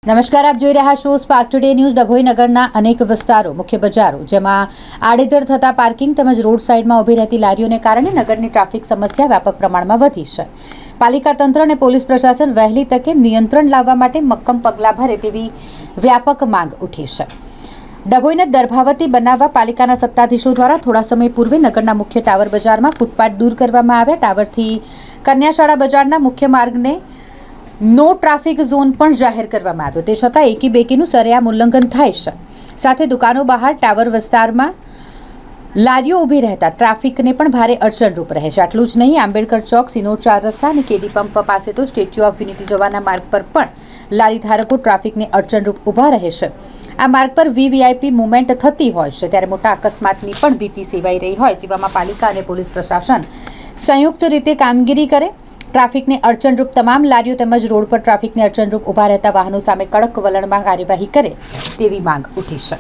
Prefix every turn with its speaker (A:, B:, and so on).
A: નમસ્કાર, આપ જોઈ રહ્યા છો સ્પાર્ક ટુડે ન્યૂઝ। ડભોઈ નગરના અનેક વિસ્તારો, મુખ્ય બજારો, જેમાં આડેધડ થતા પાર્કિંગ તેમજ રોડ સાઇડમાં ઊભી રહેતી લારીઓને કારણે નગરની ટ્રાફિક સમસ્યા વ્યાપક પ્રમાણમાં વધી છે। પાલિકા તંત્ર અને પોલીસ પ્રશાસન વહેલી તકે નિયંત્રણ લાવવા માટે મક્કમ પગલાં ભરે તેવી વ્યાપક માંગ ઉઠી છે। ડભોઈને દર્ભાવતી બનાવવા પાલિકાના સત્તાધીશો દ્વારા થોડા સમય પૂર્વે નગરના મુખ્ય ટાવર બજારમાં ફૂટપાથ દૂર કરવામાં આવ્યા। ટાવરથી કન્યાશાળા બજારના મુખ્ય માર્ગને નો ટ્રાફિક ઝોન પણ જાહેર કરવામાં આવ્યો। તે છતાં એકી બેકીનું સરેઆમ ઉલ્લંઘન થાય છે। સાથે દુકાનો બહાર ટાવર વિસ્તારમાં લારીઓ ઊભી રહેતા ટ્રાફિકને પણ ભારે અડચણરૂપ રહે છે। આટલું જ નહીં, આંબેડકર ચોક, સિનોર 4 રસ્તા અને કેડી પંપ પાસે તો સ્ટેચ્યુ ઓફ યુનિટી જવાના માર્ગ પર પણ લારી ધારકો ટ્રાફિકને અડચણરૂપ ઊભા રહે છે। આ માર્ગ પર વીવીઆઈપી મુવમેન્ટ થતી હોય છે, ત્યારે મોટા અકસ્માતની પણ ભીતિ સેવાઈ રહી હોય તેવામાં પાલિકા અને પોલીસ પ્રશાસન સંયુક્ત રીતે કામગીરી કરે, ટ્રાફિકને અડચણરૂપ તમામ લારીઓ તેમજ રોડ પર ટ્રાફિકને અડચણરૂપ ઊભા રહેતા વાહનો સામે કડક વલણમાં કાર્યવાહી કરે તેવી માંગ ઉઠી છે।